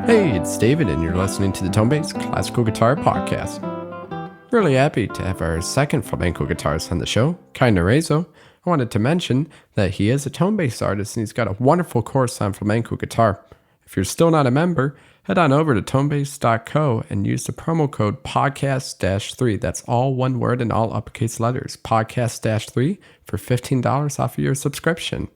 Hey, it's David, and you're listening to the Tonebase Classical Guitar Podcast. Really happy to have our second flamenco guitarist on the show, Narezo. I wanted to mention that he is a tonebase artist, and he's got a wonderful course on flamenco guitar. If you're still not a member, head on over to tonebase.co and use the promo code podcast-3. That's all one word in all uppercase letters, podcast-3, for $15 off of your subscription.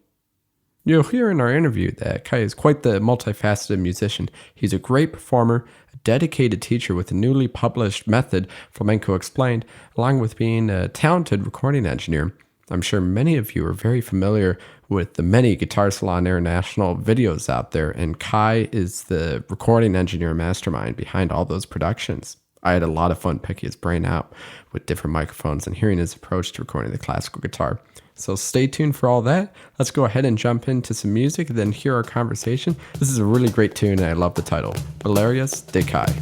You'll hear in our interview that Kai is quite the multifaceted musician. He's a great performer, a dedicated teacher with a newly published method, Flamenco Explained, along with being a talented recording engineer. I'm sure many of you are very familiar with the many Guitar Salon International videos out there, and Kai is the recording engineer mastermind behind all those productions. I had a lot of fun picking his brain out with different microphones and hearing his approach to recording the classical guitar. So stay tuned for all that. Let's go ahead and jump into some music, then hear our conversation. This is a really great tune, and I love the title, Valerius de Kai.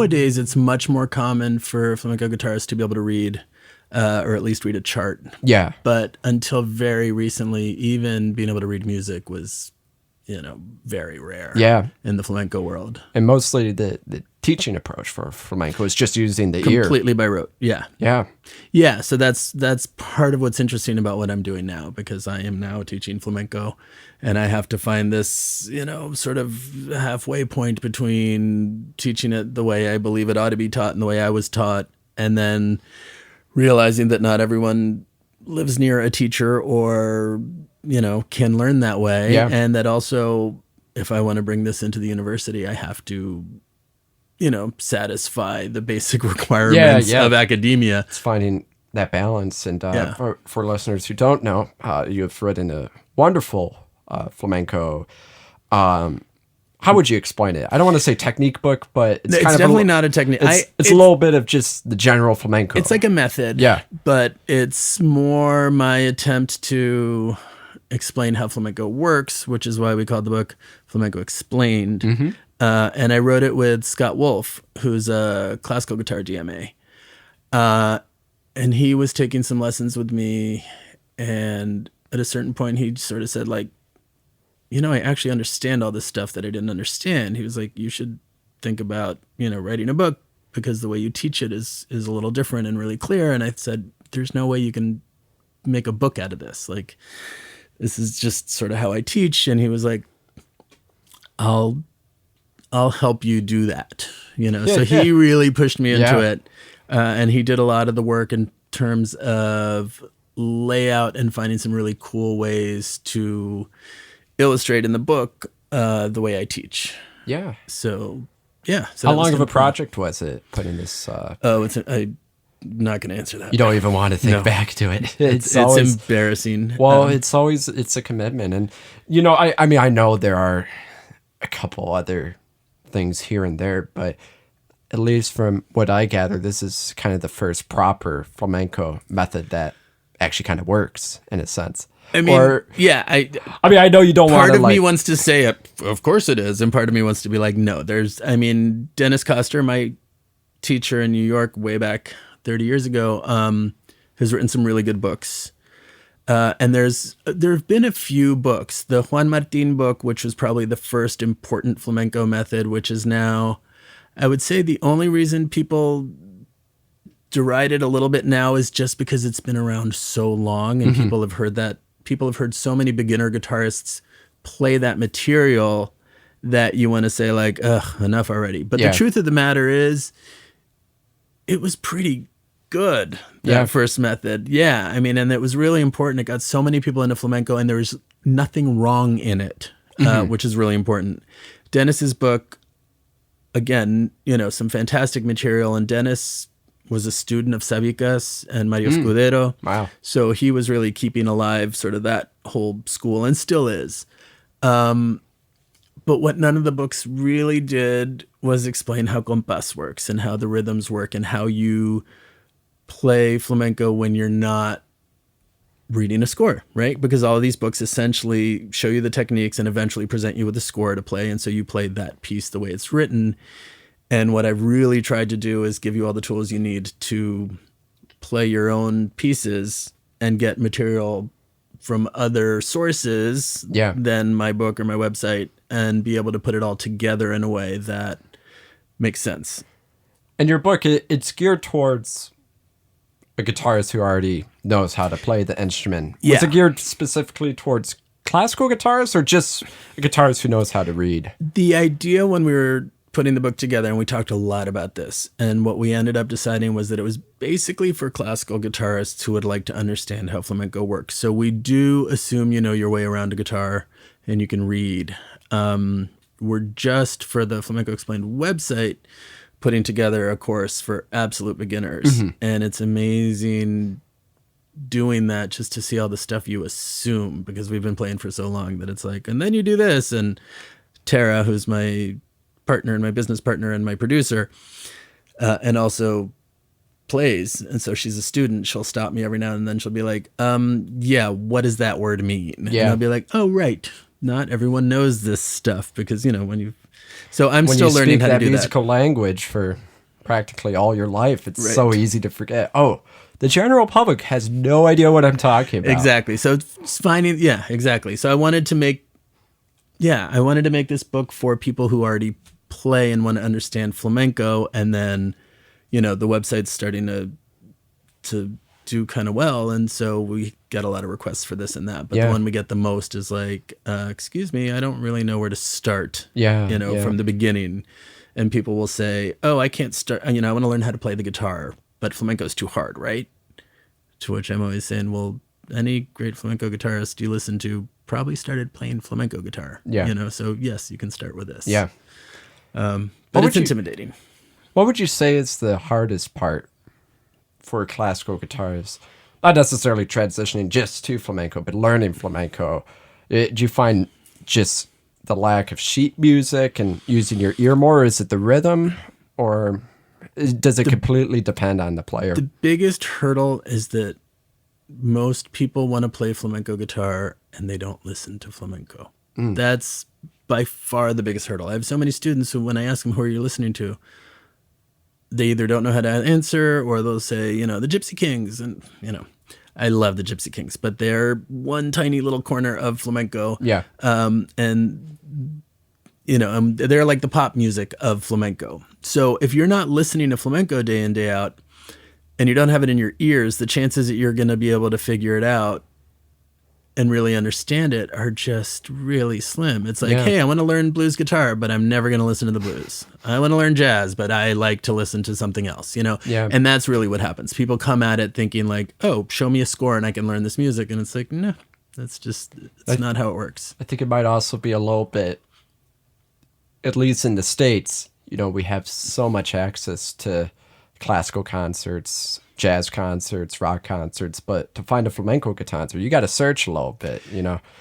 nowadays it's much more common for flamenco guitarists to be able to read, or at least read a chart. Yeah. But until very recently, even being able to read music was, very rare. Yeah. In the flamenco world. And mostly the teaching approach for flamenco is just using the ear. Completely by rote. Yeah. Yeah. Yeah. So that's part of what's interesting about what I'm doing now, because I am now teaching flamenco, and I have to find this, sort of halfway point between teaching it the way I believe it ought to be taught and the way I was taught, and then realizing that not everyone lives near a teacher or, can learn that way. Yeah. And that also, if I want to bring this into the university, I have to, satisfy the basic requirements of academia. It's finding that balance. And for listeners who don't know, you have written a wonderful flamenco. How would you explain it? I don't want to say technique book, but it's kind of definitely not a technique. It's a little bit of just the general flamenco. It's like a method. Yeah. But it's more my attempt to explain how flamenco works, which is why we called the book Flamenco Explained. Mm-hmm. And I wrote it with Scott Wolf, who's a classical guitar DMA. And he was taking some lessons with me. And at a certain point, he sort of said, like, I actually understand all this stuff that I didn't understand. He was like, you should think about, writing a book, because the way you teach it is a little different and really clear. And I said, there's no way you can make a book out of this. Like, this is just sort of how I teach. And he was like, I'll help you do that. So he really pushed me into it. And he did a lot of the work in terms of layout and finding some really cool ways to illustrate in the book the way I teach. Yeah. So, yeah. So how long of a project was it putting this? I'm not going to answer that. You don't even want to think back to it. It's always embarrassing. Well, it's a commitment. And, I know there are a couple other things here and there, but at least from what I gather, this is kind of the first proper flamenco method that actually kind of works in a sense. I mean, I know you don't want to. Part of me wants to say, of course it is, and part of me wants to be like, no. Dennis Koster, my teacher in New York way back 30 years ago, has written some really good books. And there have been a few books. The Juan Martin book, which was probably the first important flamenco method, which is now, I would say, the only reason people deride it a little bit now is just because it's been around so long, and people have heard that. People have heard so many beginner guitarists play that material that you want to say, like, ugh, enough already. But the truth of the matter is, it was pretty good, that first method. Yeah, and it was really important. It got so many people into flamenco, and there was nothing wrong in it, which is really important. Dennis's book, again, some fantastic material, and Dennis was a student of Savicas and Mario Scudero. Wow. So he was really keeping alive sort of that whole school, and still is. But what none of the books really did was explain how compás works and how the rhythms work and how you play flamenco when you're not reading a score, right? Because all of these books essentially show you the techniques and eventually present you with a score to play. And so you play that piece the way it's written. And what I've really tried to do is give you all the tools you need to play your own pieces and get material from other sources than my book or my website, and be able to put it all together in a way that makes sense. And your book, it's geared towards a guitarist who already knows how to play the instrument. Yeah. Was it geared specifically towards classical guitarists, or just a guitarist who knows how to read? The idea when we were putting the book together, and we talked a lot about this, and what we ended up deciding was that it was basically for classical guitarists who would like to understand how flamenco works. So we do assume you know your way around a guitar and you can read. We're just, for the Flamenco Explained website, putting together a course for absolute beginners. And it's amazing doing that, just to see all the stuff you assume, because we've been playing for so long that it's like, and then you do this. And Tara, who's my partner and my business partner and my producer, and also plays, and so she's a student, she'll stop me every now and then. She'll be like, what does that word mean? And I'll be like, oh, right, not everyone knows this stuff, because when you, so I'm still learning how to do that musical language for practically all your life, it's Right. so easy to forget. Oh, the general public has no idea what I'm talking about. Exactly. So it's finding, yeah, exactly. So I wanted to make this book for people who already play and want to understand flamenco, and then, the website's starting to do kind of well, and so we get a lot of requests for this and that. But Yeah. the one we get the most is like, excuse me, I don't really know where to start. Yeah, From the beginning, and people will say, oh, I can't start. I want to learn how to play the guitar, but flamenco is too hard, right? To which I'm always saying, well, any great flamenco guitarist you listen to probably started playing flamenco guitar. Yeah. So yes, you can start with this. Yeah. But it's intimidating. What would you say is the hardest part for classical guitarists? Not necessarily transitioning just to flamenco, but learning flamenco. Do you find just the lack of sheet music and using your ear more? Or is it the rhythm, or does it completely depend on the player? The biggest hurdle is that most people want to play flamenco guitar and they don't listen to flamenco. That's by far the biggest hurdle. I have so many students who, when I ask them who are you listening to, they either don't know how to answer, or they'll say, the Gypsy Kings. And, I love the Gypsy Kings, but they're one tiny little corner of flamenco. Yeah. They're like the pop music of flamenco. So if you're not listening to flamenco day in, day out, and you don't have it in your ears, the chances that you're going to be able to figure it out and really understand it are just really slim. It's like, hey, I want to learn blues guitar, but I'm never going to listen to the blues. I want to learn jazz, but I like to listen to something else, Yeah. And that's really what happens. People come at it thinking like, oh, show me a score and I can learn this music. And it's like, no, it's not how it works. I think it might also be a little bit, at least in the States, we have so much access to classical concerts, jazz concerts, rock concerts, but to find a flamenco concert, you got to search a little bit,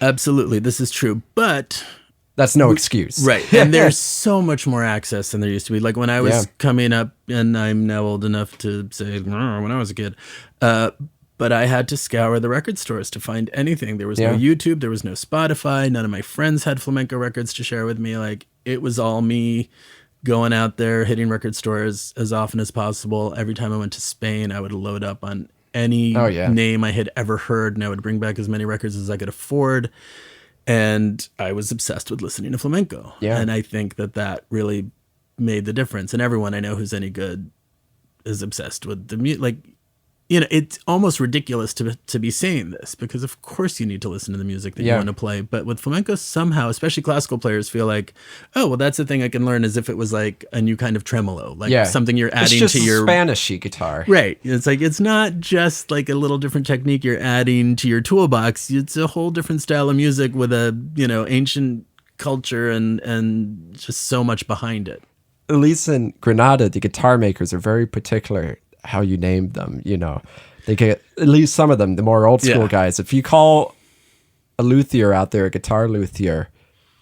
Absolutely. This is true. But that's no excuse. right. And there's so much more access than there used to be. Like when I was coming up, and I'm now old enough to say, when I was a kid, but I had to scour the record stores to find anything. There was no YouTube. There was no Spotify. None of my friends had flamenco records to share with me. Like, it was all me going out there, hitting record stores as often as possible. Every time I went to Spain, I would load up on any name I had ever heard, and I would bring back as many records as I could afford. And I was obsessed with listening to flamenco. Yeah. And I think that really made the difference. And everyone I know who's any good is obsessed with the music. Like, it's almost ridiculous to be saying this, because of course you need to listen to the music that you want to play. But with flamenco, somehow, especially classical players, feel like, oh, well, that's the thing I can learn, as if it was like a new kind of tremolo, like something you're adding it's just to your Spanish-y guitar. Right. It's like, it's not just like a little different technique you're adding to your toolbox. It's a whole different style of music with a, ancient culture and just so much behind it. At least in Granada, the guitar makers are very particular how you name them. They get, at least some of them, the more old school guys, if you call a luthier out there a guitar luthier,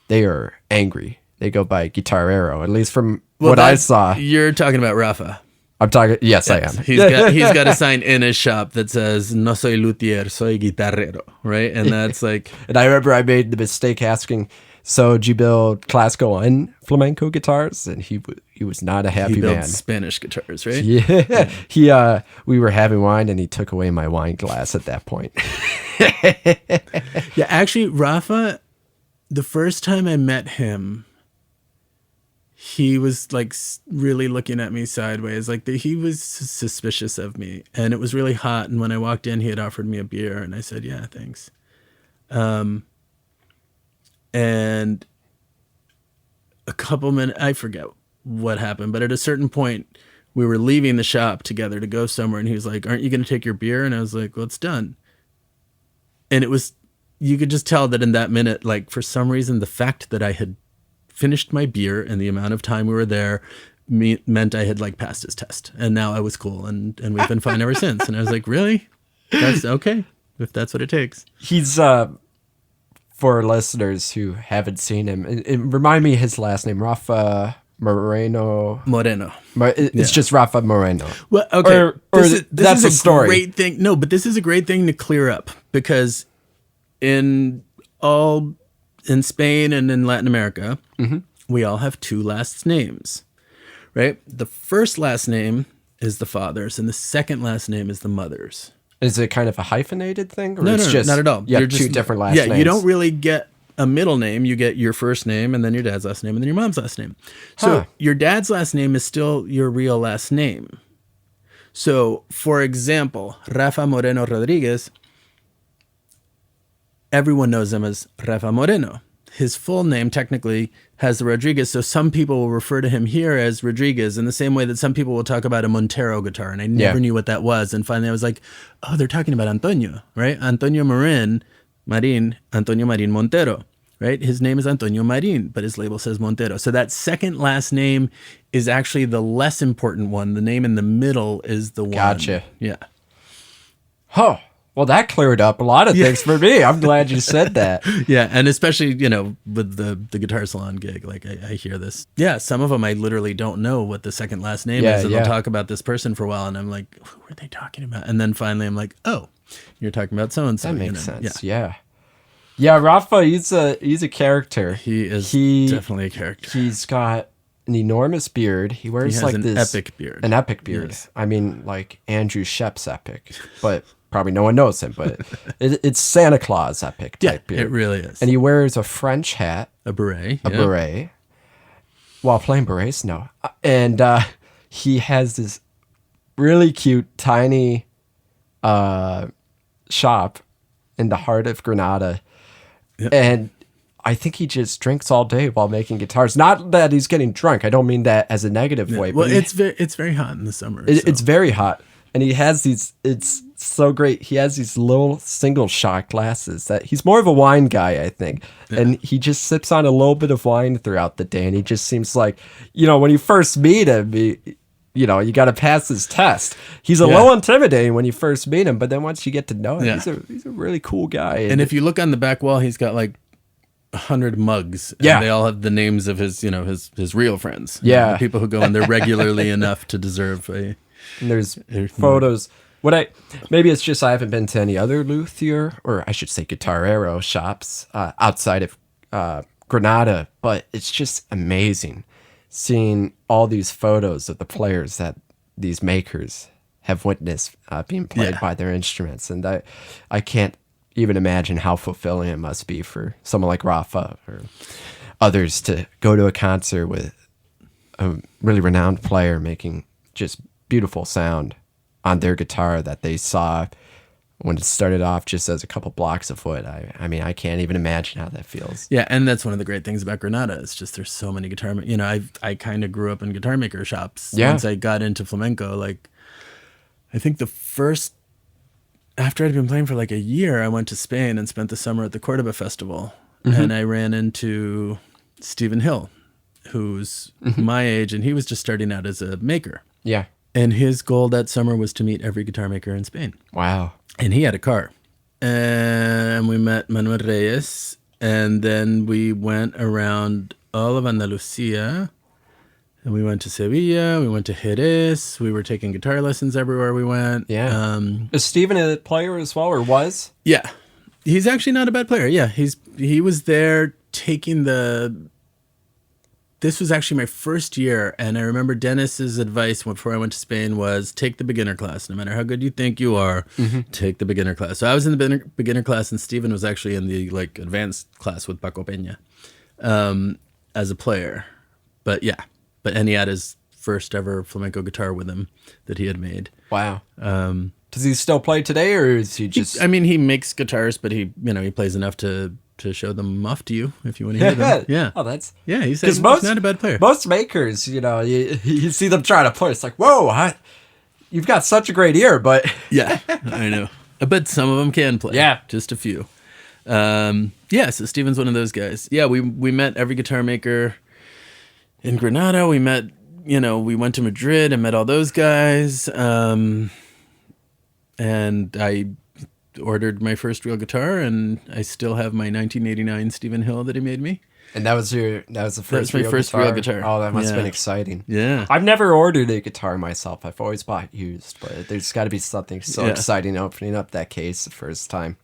they are angry. They go by guitarero, at least from what I saw. You're talking about Rafa. I'm talking, yes, I am. He's got a sign in his shop that says, no soy luthier, soy guitarrero, right? And that's like... And I remember I made the mistake asking, so do you build classical and flamenco guitars? And he was not a happy man. He builds Spanish guitars, right? Yeah. We were having wine and he took away my wine glass at that point. Yeah, actually, Rafa, the first time I met him, he was like really looking at me sideways. Like he was suspicious of me, and it was really hot. And when I walked in, he had offered me a beer, and I said, yeah, thanks. And a couple minutes, I forget what happened, but at a certain point, we were leaving the shop together to go somewhere, and he was like, aren't you going to take your beer? And I was like, well, it's done. And it was, you could just tell that in that minute, like, for some reason, the fact that I had finished my beer and the amount of time we were there meant I had like passed his test, and now I was cool, and we've been fine ever since. And I was like, really? That's okay, if that's what it takes. He's, for listeners who haven't seen him, remind me his last name, Rafa Moreno. It's just Rafa Moreno. Well, okay. This is a story. Great thing. No, but this is a great thing to clear up, because in Spain and in Latin America, we all have two last names. right? The first last name is the father's, and the second last name is the mother's. Is it kind of a hyphenated thing? Or No, it's no, just, not at all. You have You're two just, different last names. Yeah, you don't really get a middle name. You get your first name, and then your dad's last name, and then your mom's last name. So your dad's last name is still your real last name. So, for example, Rafa Moreno Rodriguez, everyone knows him as Rafa Moreno. His full name technically has the Rodriguez, so some people will refer to him here as Rodriguez in the same way that some people will talk about a Montero guitar, and I never knew what that was. And finally I was like, oh, they're talking about Antonio, right? Antonio Marin, Antonio Marin Montero, right? His name is Antonio Marin, but his label says Montero. So that second last name is actually the less important one. The name in the middle is the one. Gotcha. Yeah. Huh. Well, that cleared up a lot of things for me. I'm glad you said that. Yeah, and especially, with the Guitar Salon gig, like I hear this. Yeah, some of them I literally don't know what the second last name is, and they'll talk about this person for a while, and I'm like, who are they talking about? And then finally I'm like, oh, you're talking about so-and-so. That makes sense, yeah. Yeah, Rafa, he's a character. He is definitely a character. He's got an enormous beard. He wears this epic beard. An epic beard. Yes. I mean, like Andrew Shep's epic, but probably no one knows him, but it's Santa Claus epic type beard. It really is. And he wears a French hat. A beret. Beret. While playing berets, no. And he has this really cute, tiny shop in the heart of Granada. Yep. And I think he just drinks all day while making guitars. Not that he's getting drunk. I don't mean that as a negative way. Well, but it's very hot in the summer. It's very hot. And he has these, it's so great. He has these little single shot glasses that he's more of a wine guy, I think. Yeah. And he just sips on a little bit of wine throughout the day. And he just seems like, when you first meet him, you got to pass his test. He's a little intimidating when you first meet him, but then once you get to know him, he's a really cool guy. And if you look on the back wall, he's got like 100 mugs. And they all have the names of his, his real friends. Yeah. The people who go in there regularly enough to deserve a... And there's photos. Maybe it's just I haven't been to any other luthier, or I should say Guitarero shops outside of Granada, but it's just amazing seeing all these photos of the players that these makers have witnessed being played by their instruments. And I can't even imagine how fulfilling it must be for someone like Rafa or others to go to a concert with a really renowned player making just beautiful sound on their guitar that they saw when it started off just as a couple blocks of wood. I mean, I can't even imagine how that feels. Yeah, and that's one of the great things about Granada. It's just there's so many guitar. I kind of grew up in guitar maker shops. Yeah. Once I got into flamenco, like I think after I'd been playing for like a year, I went to Spain and spent the summer at the Cordoba Festival, and I ran into Stephen Hill, who's my age, and he was just starting out as a maker. Yeah. And his goal that summer was to meet every guitar maker in Spain. Wow. And he had a car. And we met Manuel Reyes. And then we went around all of Andalusia. And we went to Sevilla. We went to Jerez. We were taking guitar lessons everywhere we went. Yeah. Is Steven a player as well, or was? Yeah. He's actually not a bad player. Yeah. He was there taking This was actually my first year, and I remember Dennis's advice before I went to Spain was take the beginner class. No matter how good you think you are, take the beginner class. So I was in the beginner class, and Steven was actually in the advanced class with Paco Peña as a player. But and he had his first ever flamenco guitar with him that he had made. Wow. Does he still play today, or is he just? He makes guitars, but he plays enough to show them off to you if you want to hear them. Yeah. Oh, that's... Yeah, he's not a bad player. Most makers, you see them try to play. It's like, whoa, you've got such a great ear, but... Yeah, I know. But some of them can play. Yeah. Just a few. So Steven's one of those guys. Yeah, we met every guitar maker in Granada. We met, we went to Madrid and met all those guys. And I ordered my first real guitar, and I still have my 1989 Stephen Hill that he made me. And that was the first real guitar. Oh, that must have been exciting. Yeah. I've never ordered a guitar myself. I've always bought used, but there's got to be something so exciting opening up that case the first time.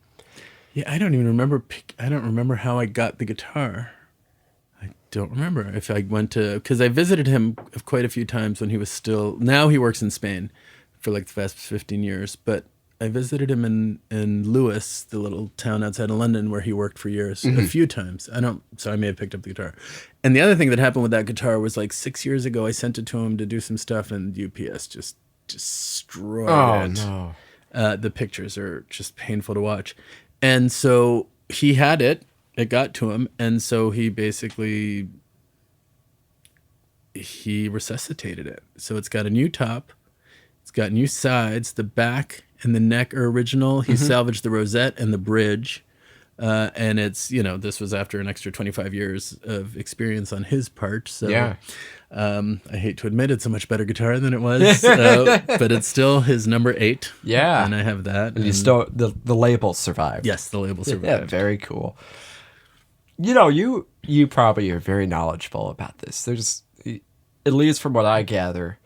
Yeah, I don't even remember. I don't remember how I got the guitar. don't remember if I went to, because I visited him quite a few times when he was still, now he works in Spain for like the past 15 years, but I visited him in Lewis, the little town outside of London where he worked for years, a few times. So I may have picked up the guitar. And the other thing that happened with that guitar was like 6 years ago, I sent it to him to do some stuff and UPS just destroyed it. No. The pictures are just painful to watch. And so he had it got to him. And so he resuscitated it. So it's got a new top. It's got new sides. The back and the neck are original. He salvaged the rosette and the bridge. And it's, this was after an extra 25 years of experience on his part. So Yeah. I hate to admit it's a much better guitar than it was, but it's still his number 8. Yeah. And I have that. And you still, the label survived. Yes, the label Yeah, survived. very cool. You probably are very knowledgeable about this. There's, at least from what I gather,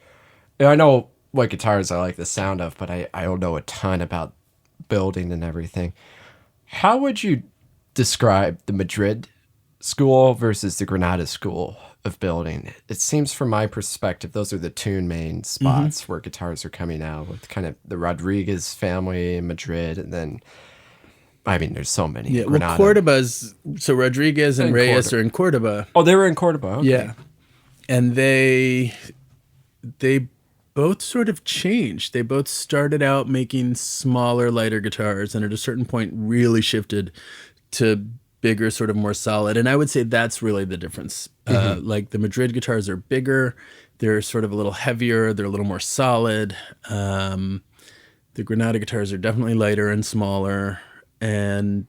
and I know what guitars I like the sound of, but I don't know a ton about building and everything. How would you describe the Madrid school versus the Granada school of building? It seems from my perspective, those are the two main spots where guitars are coming out, with kind of the Rodriguez family in Madrid, and then, I mean, there's so many. Yeah, Granada. well, Cordoba's, so Rodriguez and Reyes Cordoba. are in Cordoba. Oh, they were in Cordoba. Okay. Yeah. And they both sort of changed. They both started out making smaller, lighter guitars, and at a certain point really shifted to bigger, sort of more solid. And I would say that's really the difference. Like the Madrid guitars are bigger. They're sort of a little heavier. They're a little more solid. The Granada guitars are definitely lighter and smaller, and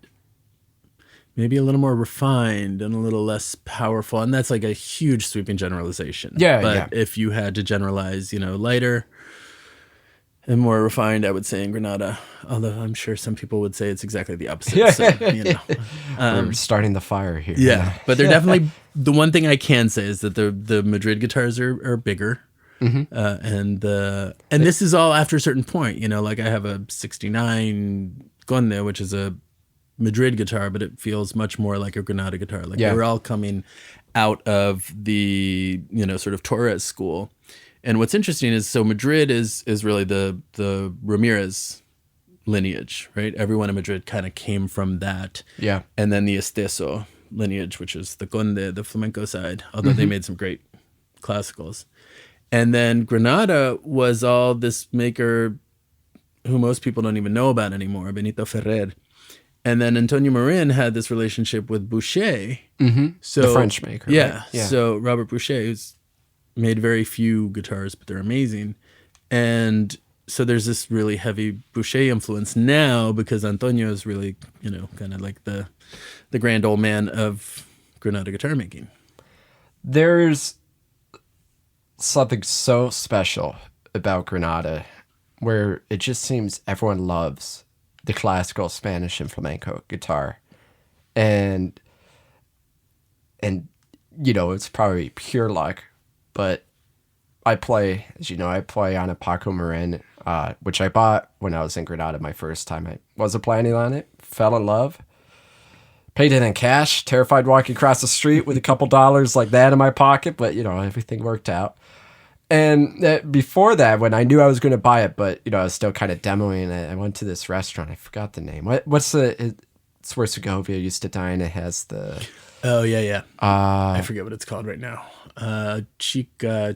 maybe a little more refined and a little less powerful. And that's like a huge sweeping generalization. Yeah, But yeah. if you had to generalize, lighter and more refined, I would say in Granada. Although I'm sure some people would say it's exactly the opposite. So, We're starting the fire here. yeah. But they're definitely, the one thing I can say is that the Madrid guitars are bigger. And this is all after a certain point, like I have a 69 Conde, which is a Madrid guitar, but it feels much more like a Granada guitar. Like they were all coming out of the, sort of Torres school. And what's interesting is, so Madrid is really the Ramirez lineage, right? Everyone in Madrid kind of came from that. Yeah. And then the Esteso lineage, which is the Conde, the flamenco side, although they made some great classicals. And then Granada was all this maker who most people don't even know about anymore, Benito Ferrer. And then Antonio Marin had this relationship with Boucher. So, The French maker. Yeah, right? Yeah. So Robert Boucher, who's made very few guitars, but they're amazing. And so there's this really heavy Boucher influence now, because Antonio is really, kind of like the grand old man of Granada guitar making. There's something so special about Granada, where it just seems everyone loves the classical Spanish and flamenco guitar. And it's probably pure luck, but I play on a Paco Marin, which I bought when I was in Granada my first time. I wasn't planning on it, fell in love, paid it in cash, terrified walking across the street with a couple dollars like that in my pocket, but everything worked out. And before that, when I knew I was going to buy it, but I was still kind of demoing it, I went to this restaurant. I forgot the name. It's where Segovia used to dine. It has the... Oh, yeah. I forget what it's called right now. Chico,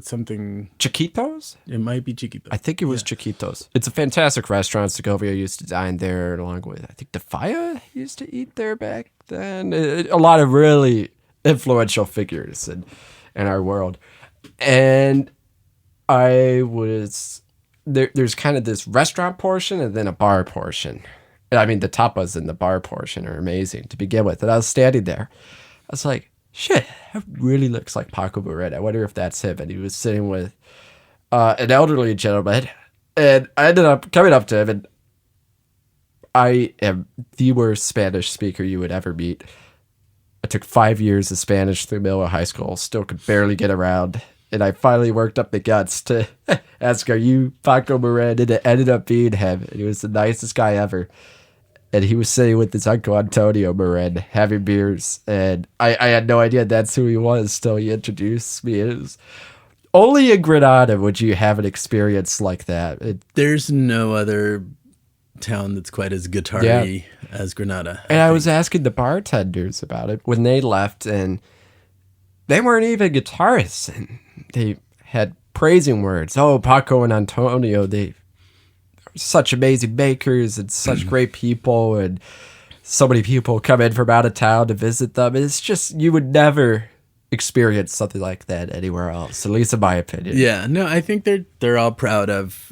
something. Chiquitos? It might be Chiquito. I think it was Chiquitos. It's a fantastic restaurant. Segovia used to dine there, along with, I think, Defaya used to eat there back then. A lot of really influential figures in our world. And there's kind of this restaurant portion and then a bar portion. I mean, the tapas in the bar portion are amazing to begin with. And I was standing there. I was like, shit, that really looks like Paco Marin. I wonder if that's him. And he was sitting with an elderly gentleman. And I ended up coming up to him, and I am the worst Spanish speaker you would ever meet. I took 5 years of Spanish through middle of high school, still could barely get around. And I finally worked up the guts to ask, are you Paco Marin? And it ended up being him. And he was the nicest guy ever. and he was sitting with his uncle Antonio Marin having beers, and I had no idea that's who he was till he introduced me. It was only in Granada would you have an experience like that. There's no other town that's quite as guitar-y as Granada. And I was asking the bartenders about it when they left, and they weren't even guitarists, and they had praising words. Oh, Paco and Antonio, they are such amazing makers and such great people, and so many people come in from out of town to visit them. It's just, you would never experience something like that anywhere else, at least in my opinion. Yeah, no, I think they're all proud of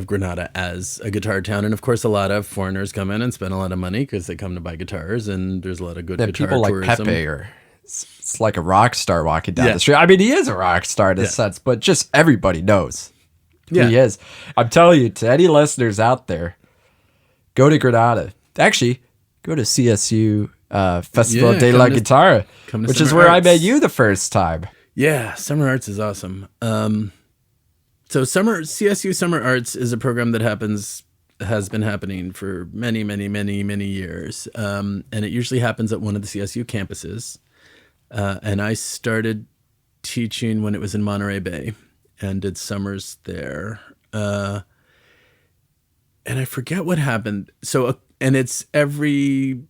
Granada as a guitar town, and of course a lot of foreigners come in and spend a lot of money because they come to buy guitars, and there's a lot of good guitar people tourism. Like Pepe are it's like a rock star walking down the street. I mean, he is a rock star in a sense, but just everybody knows who he is. I'm telling you, to any listeners out there, go to Granada. Actually, go to CSU Festival de la Guitarra, which is where I met you the first time. Yeah, Summer Arts is awesome. So CSU Summer Arts is a program that has been happening for many, many, many, many years. And it usually happens at one of the CSU campuses. And I started teaching when it was in Monterey Bay and did summers there. And I forget what happened. So, and it's every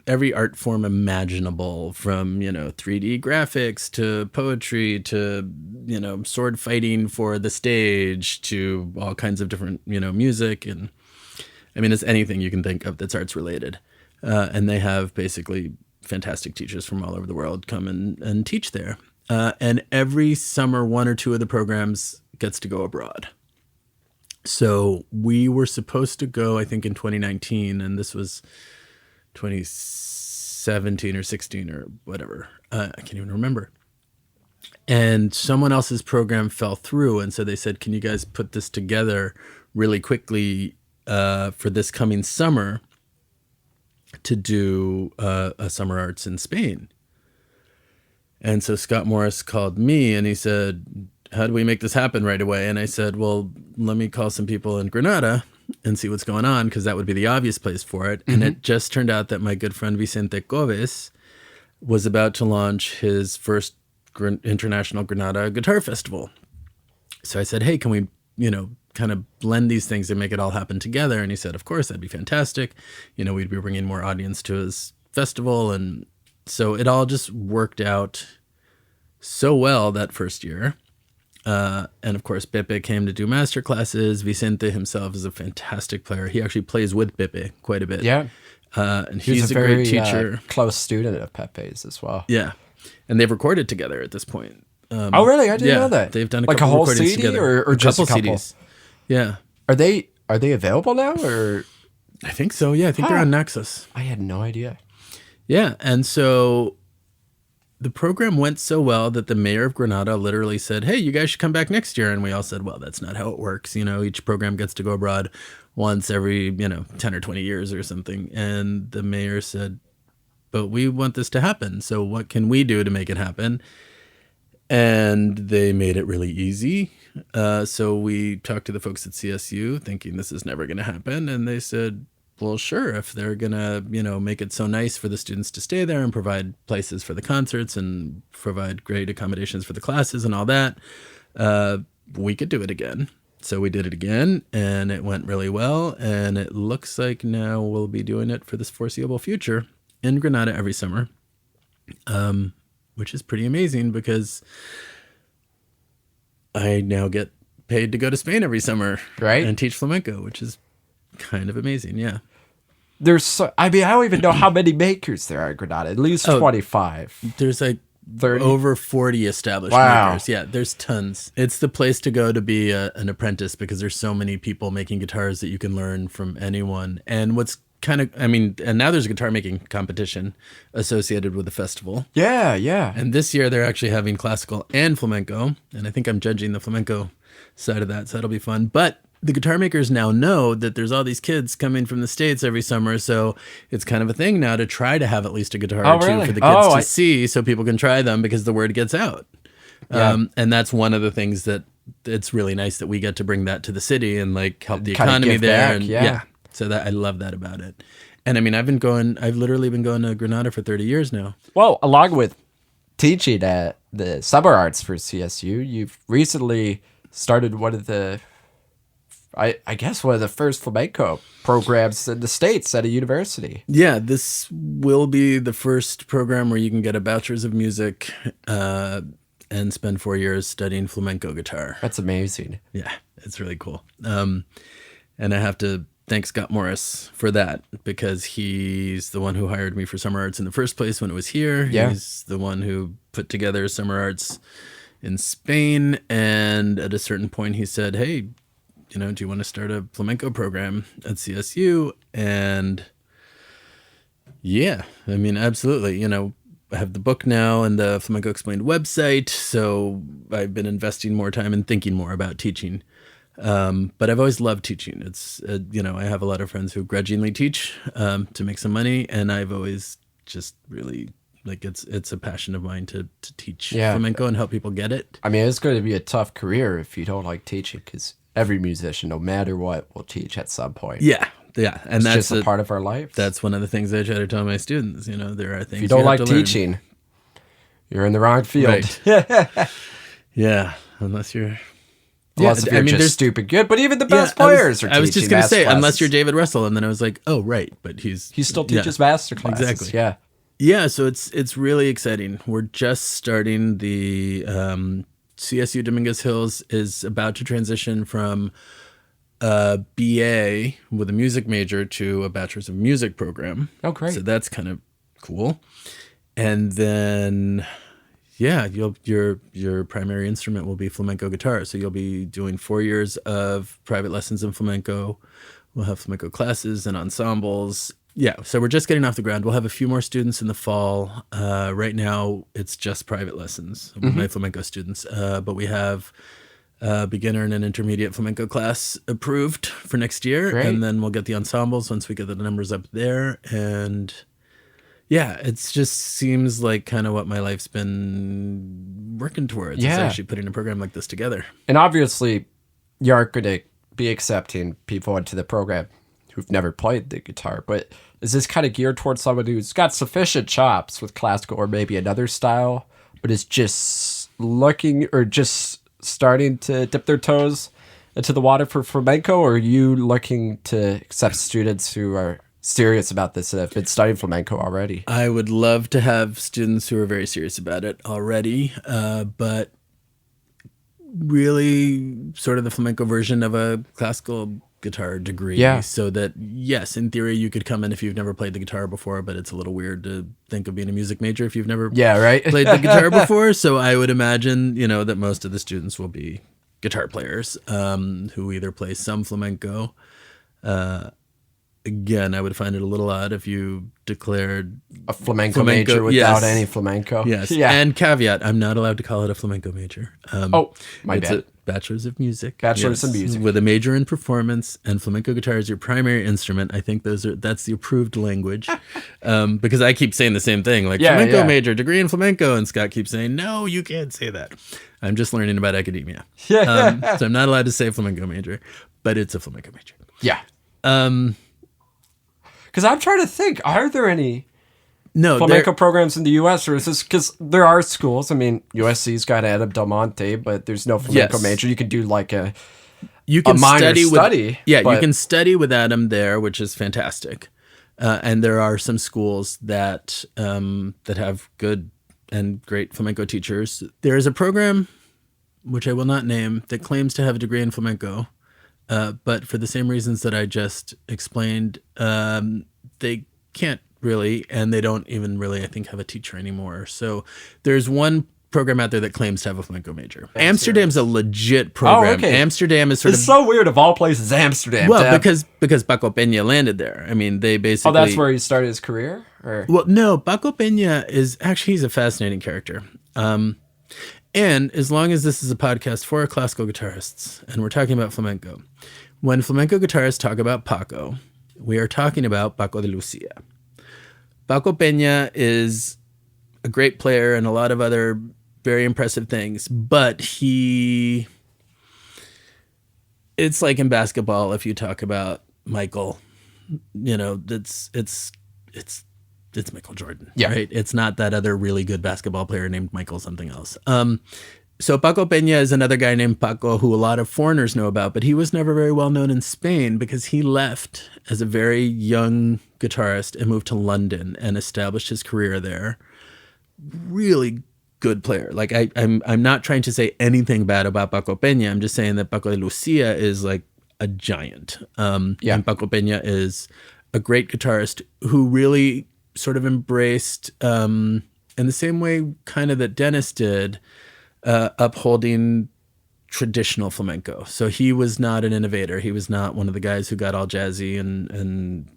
art form imaginable, from, 3D graphics to poetry to, sword fighting for the stage to all kinds of different, music. And I mean, it's anything you can think of that's arts related. And they have basically fantastic teachers from all over the world come and teach there. And every summer, one or two of the programs gets to go abroad. So we were supposed to go, I think, in 2019, and this was 2017 or 16 or whatever. I can't even remember. And someone else's program fell through, and so they said, can you guys put this together really quickly for this coming summer to do a summer arts in Spain? And so Scott Morris called me and he said, how do we make this happen right away? And I said, well, let me call some people in Granada and see what's going on, because that would be the obvious place for it. Mm-hmm. And it just turned out that my good friend Vicente Coves was about to launch his first international Granada Guitar Festival. So I said, hey, can we, kind of blend these things and make it all happen together? And he said, of course, that'd be fantastic. We'd be bringing more audience to his festival. And so it all just worked out so well that first year. And of course, Pepe came to do master classes. Vicente himself is a fantastic player. He actually plays with Pepe quite a bit. Yeah. And he's a very great teacher. Close student of Pepe's as well. Yeah. And they've recorded together at this point. Oh, really? I didn't know that. They've done like couple a whole recordings CD together. or just a couple CDs. Yeah. Are they available now, or? I think so. Yeah. I think they're on Naxos. I had no idea. Yeah. And so the program went so well that the mayor of Granada literally said, hey, you guys should come back next year. And we all said, well, that's not how it works. Each program gets to go abroad once every, 10 or 20 years or something. And the mayor said, but we want this to happen. So what can we do to make it happen? And they made it really easy. So we talked to the folks at CSU thinking this is never going to happen. And they said, well, sure, if they're going to, make it so nice for the students to stay there and provide places for the concerts and provide great accommodations for the classes and all that, we could do it again. So we did it again, and it went really well. And it looks like now we'll be doing it for this foreseeable future in Granada every summer, which is pretty amazing because I now get paid to go to Spain every summer, right, and teach flamenco, which is kind of amazing. Yeah. I don't even know how many makers there are in Granada. At least 25. There's like 30? Over 40 established makers. Yeah, there's tons. It's the place to go to be an apprentice because there's so many people making guitars that you can learn from anyone. And what's and now there's a guitar making competition associated with the festival. Yeah, yeah. And this year they're actually having classical and flamenco. And I think I'm judging the flamenco side of that, so that'll be fun. But the guitar makers now know that there's all these kids coming from the States every summer, so it's kind of a thing now to try to have at least a guitar or two for the kids to see so people can try them because the word gets out. Yeah. And that's one of the things that it's really nice that we get to bring that to the city and help the economy there. Back, and so that I love that about it. And I mean, I've literally been going to Granada for 30 years now. Well, along with teaching at the summer arts for CSU, you've recently started one of the, I guess, one of the first flamenco programs in the States at a university. Yeah, this will be the first program where you can get a bachelor's of music and spend 4 years studying flamenco guitar. That's amazing. Yeah, it's really cool. And I have to thank Scott Morris for that, because he's the one who hired me for summer arts in the first place when it was here. Yeah. He's the one who put together summer arts in Spain. And at a certain point he said, hey, do you want to start a flamenco program at CSU? And yeah, I mean, absolutely. I have the book now and the Flamenco Explained website. So I've been investing more time and thinking more about teaching. But I've always loved teaching. It's, I have a lot of friends who grudgingly teach to make some money. And I've always just really, it's a passion of mine to teach flamenco and help people get it. I mean, it's going to be a tough career if you don't like teaching, because every musician, no matter what, will teach at some point. Yeah. Yeah. And it's that's just a part of our life. That's one of the things I try to tell my students. There are things if you don't like teaching, you're in the wrong field. Right. Yeah. Unless you're just stupid good, but even the best players are teaching. I was just going to say, unless you're David Russell, and then I was like, oh, right, but he still teaches master classes. Exactly. Yeah. Yeah, so it's really exciting. We're just starting the CSU Dominguez Hills is about to transition from a BA with a music major to a bachelor's of music program. Oh, great. So that's kind of cool. And then yeah, your primary instrument will be flamenco guitar. So you'll be doing 4 years of private lessons in flamenco. We'll have flamenco classes and ensembles. Yeah, so we're just getting off the ground. We'll have a few more students in the fall. Right now, it's just private lessons with my flamenco students. But we have a beginner and an intermediate flamenco class approved for next year. Great. And then we'll get the ensembles once we get the numbers up there. And yeah, it just seems like kind of what my life's been working towards. Is actually putting a program like this together. And obviously, you aren't going to be accepting people into the program who've never played the guitar, but is this kind of geared towards someone who's got sufficient chops with classical or maybe another style, but is just looking or just starting to dip their toes into the water for flamenco? Or are you looking to accept students who are serious about this and have been studying flamenco already? I would love to have students who are very serious about it already, but really sort of the flamenco version of a classical guitar degree. Yeah. So that, yes, in theory, you could come in if you've never played the guitar before, but it's a little weird to think of being a music major if you've never played the guitar before. So I would imagine, that most of the students will be guitar players who either play some flamenco. Again, I would find it a little odd if you declared a flamenco major without any flamenco. Yes. Yeah. And caveat, I'm not allowed to call it a flamenco major. My bad. A bachelor's of music. Bachelor's of music. With a major in performance, and flamenco guitar is your primary instrument. I think that's the approved language. Because I keep saying the same thing, flamenco major, degree in flamenco, and Scott keeps saying, no, you can't say that. I'm just learning about academia. So I'm not allowed to say flamenco major, but it's a flamenco major. Yeah. Because I'm trying to think, are there any flamenco programs in the U.S., or is this because there are schools? I mean, USC's got Adam Del Monte, but there's no flamenco major. You could do you can study. You can study with Adam there, which is fantastic. And there are some schools that have good and great flamenco teachers. There is a program, which I will not name, that claims to have a degree in flamenco. But for the same reasons that I just explained, they can't really, and they don't even really, I think, have a teacher anymore. So there's one program out there that claims to have a flamenco major. Amsterdam's a legit program. Oh, okay. Amsterdam is it's so weird, of all places, Amsterdam. Well, because Paco Peña landed there. I mean, they basically... Oh, that's where he started his career? Or? Well, no, Paco Peña is actually, he's a fascinating character. And as long as this is a podcast for classical guitarists, and we're talking about flamenco, when flamenco guitarists talk about Paco, we are talking about Paco de Lucia. Paco Peña is a great player and a lot of other very impressive things, but it's like in basketball if you talk about Michael it's Michael Jordan, Yeah. right? It's not that other really good basketball player named Michael something else. So Paco Peña is another guy named Paco who a lot of foreigners know about, but he was never very well known in Spain because he left as a very young guitarist and moved to London and established his career there. Really good player. Like I'm not trying to say anything bad about Paco Peña. I'm just saying that Paco de Lucia is like a giant. And Paco Peña is a great guitarist who really sort of embraced, in the same way kind of that Dennis did, upholding traditional flamenco. So he was not an innovator. He was not one of the guys who got all jazzy and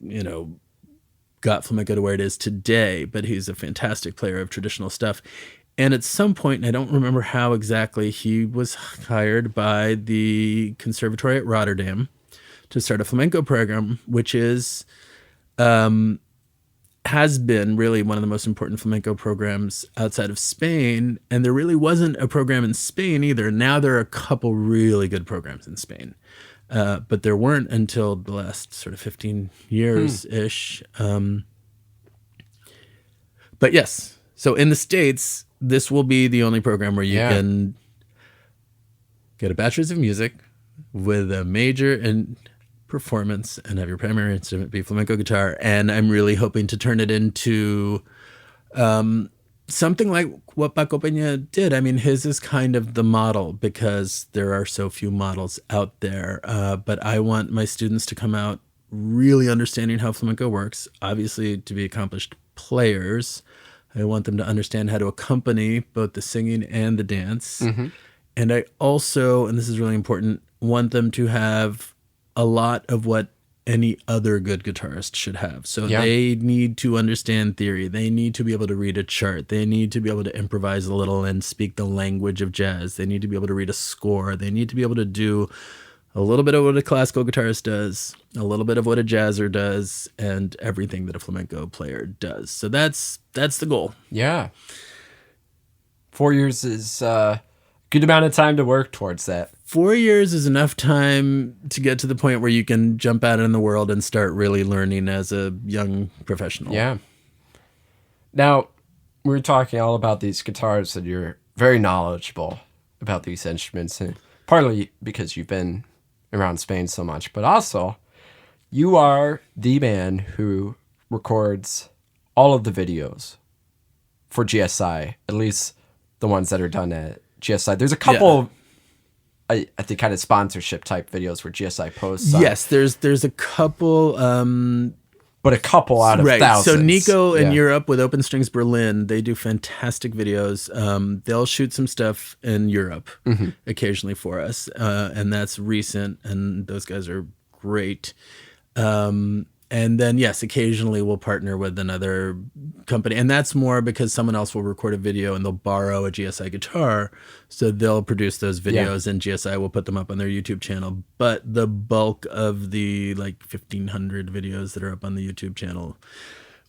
got flamenco to where it is today, but he's a fantastic player of traditional stuff. And at some point, and I don't remember how exactly, he was hired by the Conservatory at Rotterdam to start a flamenco program, which has been really one of the most important flamenco programs outside of Spain. And there really wasn't a program in Spain either. Now there are a couple really good programs in Spain, but there weren't until the last sort of 15 years-ish. But yes, so in the States, this will be the only program where you can get a bachelor's of music with a major in performance and have your primary instrument be flamenco guitar. And I'm really hoping to turn it into something like what Paco Peña did. I mean, his is kind of the model because there are so few models out there. But I want my students to come out really understanding how flamenco works, obviously to be accomplished players. I want them to understand how to accompany both the singing and the dance. And I also, and this is really important, want them to have a lot of what any other good guitarist should have. So they need to understand theory. They need to be able to read a chart. They need to be able to improvise a little and speak the language of jazz. They need to be able to read a score. They need to be able to do a little bit of what a classical guitarist does, a little bit of what a jazzer does, and everything that a flamenco player does. So that's the goal. Yeah. 4 years is a good amount of time to work towards that. 4 years is enough time to get to the point where you can jump out in the world and start really learning as a young professional. Yeah. Now, we were talking all about these guitars, and you're very knowledgeable about these instruments, and partly because you've been around Spain so much, but also you are the man who records all of the videos for GSI, at least the ones that are done at GSI. There's a couple I think kind of sponsorship type videos where GSI posts. Yes, there's a couple, but a couple out of thousands. So Nico in Europe with Open Strings Berlin, they do fantastic videos. They'll shoot some stuff in Europe occasionally for us, and that's recent. And those guys are great. And then, yes, occasionally we'll partner with another company. And that's more because someone else will record a video and they'll borrow a GSI guitar. So they'll produce those videos and GSI will put them up on their YouTube channel. But the bulk of the 1,500 videos that are up on the YouTube channel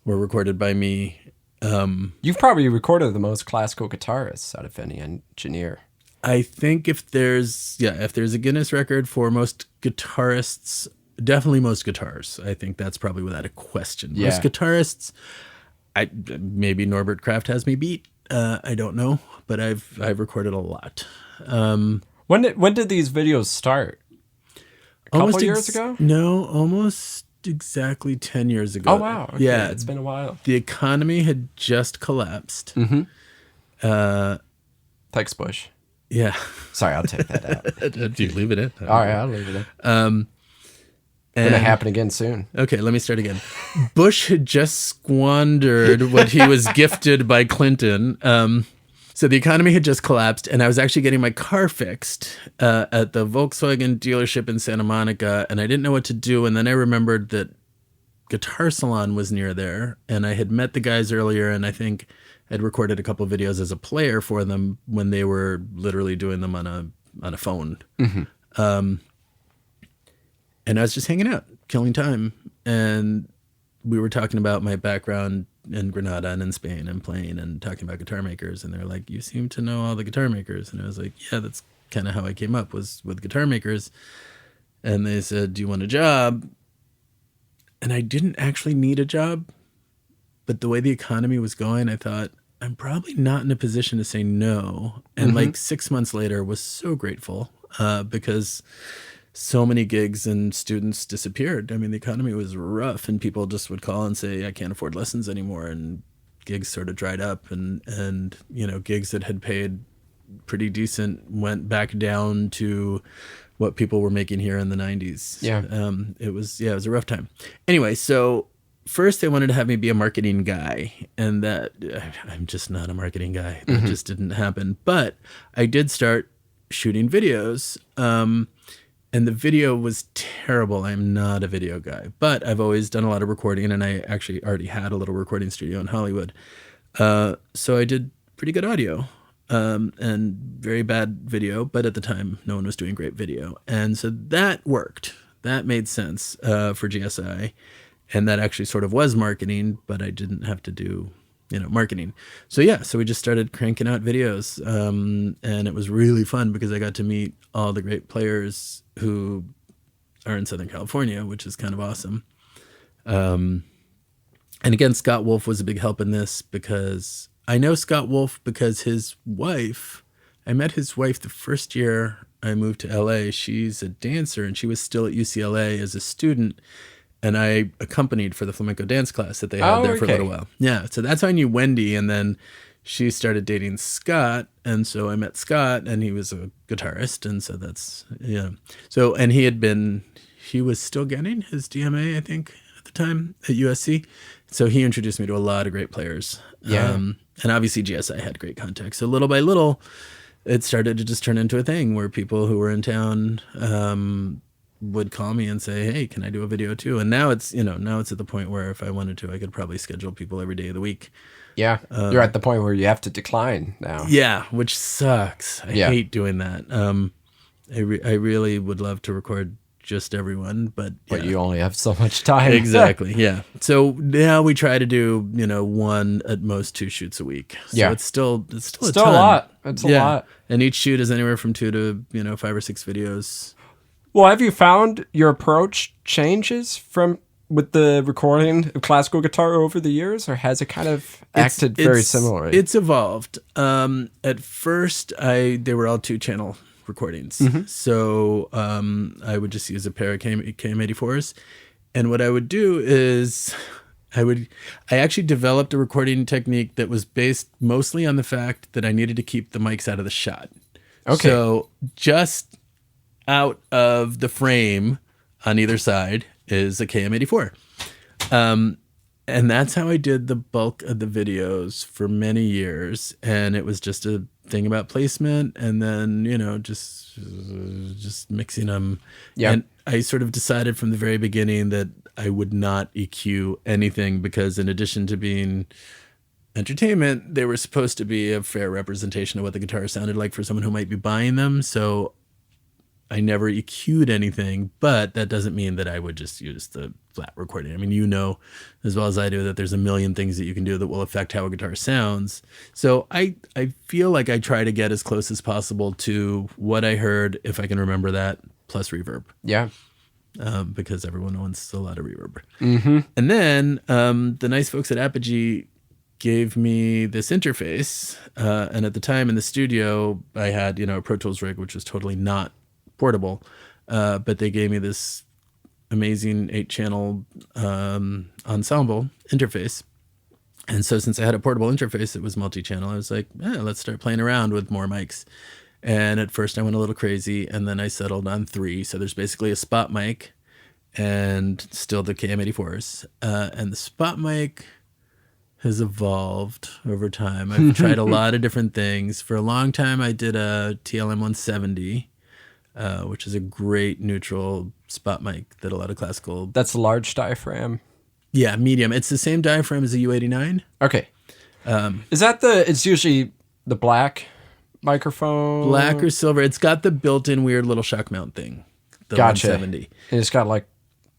were recorded by me. You've probably recorded the most classical guitarists out of any engineer. I think if there's a Guinness record for most guitarists, definitely most guitars. I think that's probably without a question. Yeah. Most guitarists, maybe Norbert Kraft has me beat. I don't know, but I've recorded a lot. When did these videos start? A couple years ago? No, almost exactly 10 years ago. Oh wow! Okay. Yeah, it's been a while. The economy had just collapsed. Thanks, Bush. Yeah. Sorry, I'll take that out. You leave it in. All right, I'll leave it in. Going to happen again soon. Okay, let me start again. Bush had just squandered what he was gifted by Clinton. So the economy had just collapsed, and I was actually getting my car fixed at the Volkswagen dealership in Santa Monica, and I didn't know what to do. And then I remembered that Guitar Salon was near there, and I had met the guys earlier, and I think I'd recorded a couple of videos as a player for them when they were literally doing them on a phone. And I was just hanging out, killing time. And we were talking about my background in Granada and in Spain and playing and talking about guitar makers. And they're like, you seem to know all the guitar makers. And I was like, yeah, that's kind of how I came up, was with guitar makers. And they said, do you want a job? and I didn't actually need a job, but the way the economy was going, I thought I'm probably not in a position to say no. And like 6 months later, was so grateful because so many gigs and students disappeared. I mean, the economy was rough, and people just would call and say, I can't afford lessons anymore. And gigs sort of dried up, and gigs that had paid pretty decent went back down to what people were making here in the 90s. Yeah. It was a rough time. Anyway, so first they wanted to have me be a marketing guy, and that I'm just not a marketing guy. That just didn't happen. But I did start shooting videos. And the video was terrible. I'm not a video guy, but I've always done a lot of recording, and I actually already had a little recording studio in Hollywood. So I did pretty good audio and very bad video, but at the time, no one was doing great video. And so that worked. That made sense for GSI. And that actually sort of was marketing, but I didn't have to do marketing. So we just started cranking out videos. And it was really fun because I got to meet all the great players who are in Southern California, which is kind of awesome. And again, Scott Wolf was a big help in this because I know Scott Wolf because I met his wife the first year I moved to LA. She's a dancer, and she was still at UCLA as a student. And I accompanied for the flamenco dance class that they had there for a little while. Yeah, so that's how I knew Wendy. And then she started dating Scott. And so I met Scott, and he was a guitarist. And so that's, yeah. So, and he was still getting his DMA, I think, at the time at USC. So he introduced me to a lot of great players. Yeah. And obviously GSI had great contacts. So little by little, it started to just turn into a thing where people who were in town would call me and say, hey, can I do a video too? And now it's at the point where if I wanted to, I could probably schedule people every day of the week. Yeah. You're at the point where you have to decline now. Yeah, which sucks. I hate doing that. I really would love to record just everyone, but you only have so much time. Exactly. Yeah. So now we try to do, one at most 2 shoots a week. So it's still a ton. Lot. It's a lot. And each shoot is anywhere from 2 to, 5 or 6 videos. Well, have you found your approach changes with the recording of classical guitar over the years, or has it kind of acted very similarly? It's evolved. At first, they were all 2-channel recordings. So I would just use a pair of KM84s. And what I would do is I actually developed a recording technique that was based mostly on the fact that I needed to keep the mics out of the shot. Okay. So just out of the frame on either side is a KM84. And that's how I did the bulk of the videos for many years. And it was just a thing about placement, and then, just mixing them. Yeah. And I sort of decided from the very beginning that I would not EQ anything, because in addition to being entertainment, they were supposed to be a fair representation of what the guitar sounded like for someone who might be buying them. So I never EQ'd anything, but that doesn't mean that I would just use the flat recording. I mean, as well as I do, that there's a million things that you can do that will affect how a guitar sounds. So I feel like I try to get as close as possible to what I heard, if I can remember that, plus reverb. Yeah. Because everyone wants a lot of reverb. And then the nice folks at Apogee gave me this interface. And at the time in the studio, I had, a Pro Tools rig, which was totally not portable, but they gave me this amazing 8-channel ensemble interface. And so since I had a portable interface, it was multi-channel. I was like, let's start playing around with more mics. And at first I went a little crazy, and then I settled on 3. So there's basically a spot mic and still the KM84s. And the spot mic has evolved over time. I've tried a lot of different things. For a long time, I did a TLM 170, which is a great neutral spot mic that a lot of classical... That's a large diaphragm. Yeah, medium. It's the same diaphragm as a U89. Okay. Is that it's usually the black microphone? Black or silver. It's got the built-in weird little shock mount thing. The Gotcha. 170. And it's got like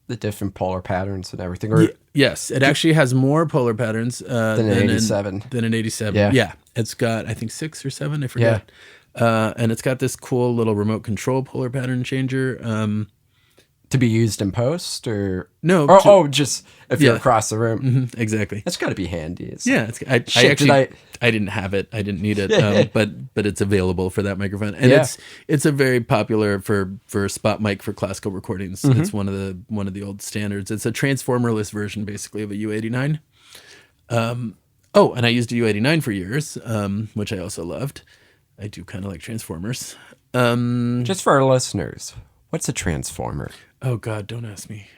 the different polar patterns and everything. Or yes, it actually has more polar patterns than an 87. Than an 87. Yeah. It's got, I think, 6 or 7. I forget. Yeah. And it's got this cool little remote control polar pattern changer. Yeah. To be used in post or No. Just if you're across the room. Mm-hmm, exactly. That's got to be handy. Yeah. I didn't have it. I didn't need it. But it's available for that microphone. And it's a very popular for spot mic for classical recordings. Mm-hmm. It's one of the old standards. It's a transformerless version basically of a U89. And I used a U89 for years, which I also loved. I do kind of like transformers. Just for our listeners, what's a transformer? Oh God, don't ask me.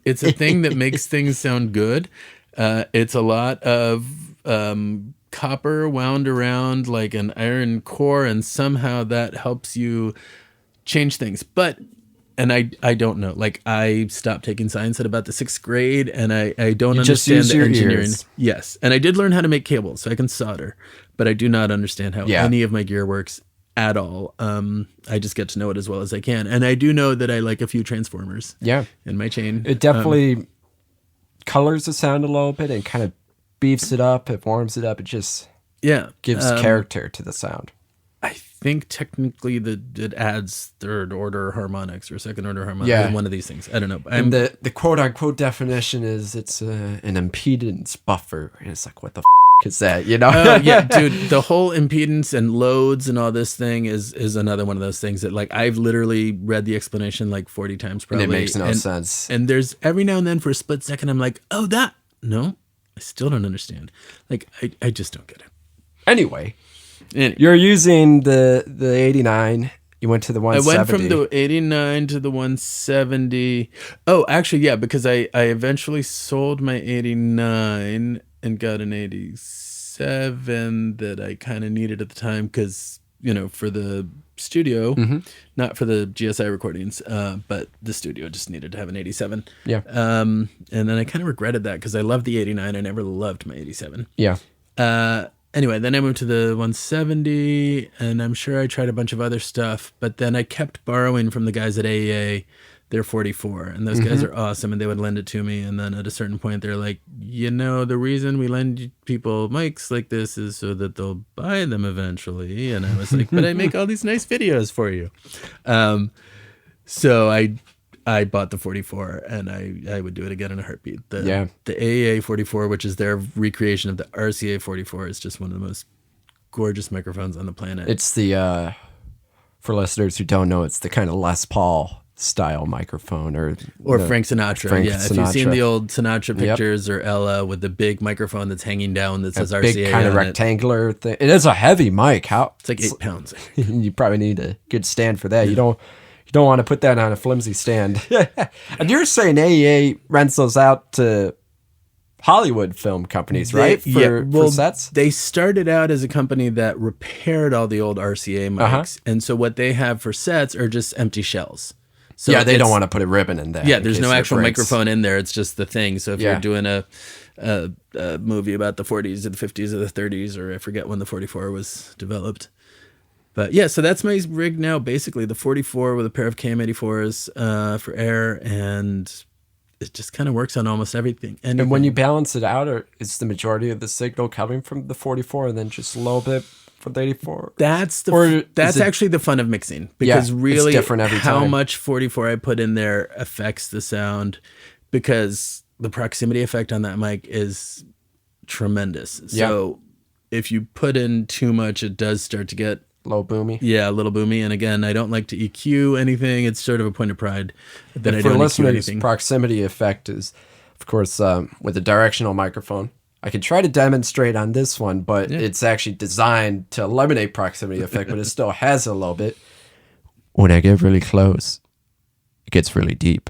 It's a thing that makes things sound good. It's a lot of copper wound around like an iron core, and somehow that helps you change things. And I don't know. Like I stopped taking science at about the 6th grade, and I don't understand the engineering. Ears. Yes, and I did learn how to make cables, so I can solder, but I do not understand how any of my gear works at all. I just get to know it as well as I can, and I do know that I like a few transformers. Yeah, in my chain, it definitely colors the sound a little bit and kind of beefs it up. It warms it up. It just gives character to the sound. I think technically it adds 3rd order harmonics or 2nd order harmonics. One of these things. I don't know. And the quote unquote definition is it's an impedance buffer, and it's like, what the is that, you know? Dude, the whole impedance and loads and all this thing is another one of those things that like I've literally read the explanation like 40 times probably. And it makes no sense. And there's every now and then for a split second I'm like, no, I still don't understand. Like I just don't get it. Anyway, you're using the 89. You went to the 170. I went from the 89 to the 170. Oh, actually, yeah, because I eventually sold my 89 and got an 87 that I kind of needed at the time because, for the studio, not for the GSI recordings, but the studio just needed to have an 87. Yeah. And then I kind of regretted that because I loved the 89. I never loved my 87. Yeah. Anyway, then I moved to the 170, and I'm sure I tried a bunch of other stuff, but then I kept borrowing from the guys at AEA their 44, and those guys are awesome, and they would lend it to me, and then at a certain point, they're like, the reason we lend people mics like this is so that they'll buy them eventually, and I was like, but I make all these nice videos for you. So I bought the 44, and I would do it again in a heartbeat. The AEA 44, which is their recreation of the RCA 44, is just one of the most gorgeous microphones on the planet. It's the, for listeners who don't know, it's the kind of Les Paul style microphone, or Frank Sinatra. If you've seen the old Sinatra pictures or Ella with the big microphone that's hanging down that says RCA, big kind of rectangular thing. It is a heavy mic. It's like 8 pounds. You probably need a good stand for that. Yeah. You don't want to put that on a flimsy stand. And you're saying AEA rents those out to Hollywood film companies, right? For sets? They started out as a company that repaired all the old RCA mics. And so what they have for sets are just empty shells. So they don't want to put a ribbon in there. Yeah, there's no actual microphone in there. It's just the thing. So if you're doing a movie about the 40s or the 50s or the 30s, or I forget when the 44 was developed. But yeah, so that's my rig now, basically the 44 with a pair of KM84s for air, and it just kind of works on almost everything. And when you balance it out, is the majority of the signal coming from the 44 and then just a little bit for the 84? That's actually the fun of mixing, because really it's different every time. How much 44 I put in there affects the sound, because the proximity effect on that mic is tremendous. So if you put in too much, it does start to get low boomy. Yeah, a little boomy. And again, I don't like to EQ anything. It's sort of a point of pride that I don't EQ anything. Proximity effect is, of course, with a directional microphone. I can try to demonstrate on this one, but it's actually designed to eliminate proximity effect, but it still has a little bit. When I get really close, it gets really deep.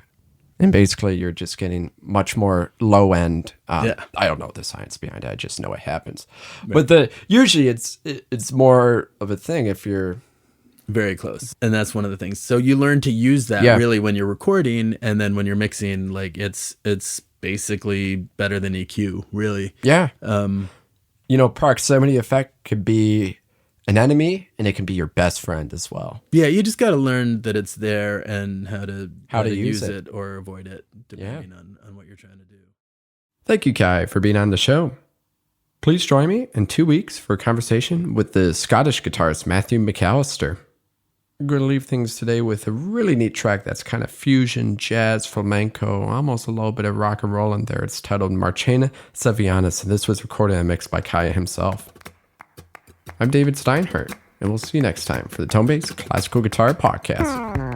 And basically, you're just getting much more low end. I don't know the science behind it. I just know it happens. Right. But usually it's more of a thing if you're very close. And that's one of the things. So you learn to use that really when you're recording, and then when you're mixing, like it's basically better than EQ, really. Yeah. Proximity effect could be an enemy, and it can be your best friend as well. Yeah, you just got to learn that it's there and how to use it or avoid it, depending on what you're trying to do. Thank you, Kai, for being on the show. Please join me in 2 weeks for a conversation with the Scottish guitarist Matthew McAllister. We're going to leave things today with a really neat track that's kind of fusion, jazz, flamenco, almost a little bit of rock and roll in there. It's titled Marchena Sevillanas, and this was recorded and mixed by Kaya himself. I'm David Steinhardt, and we'll see you next time for the Tonebase Classical Guitar Podcast.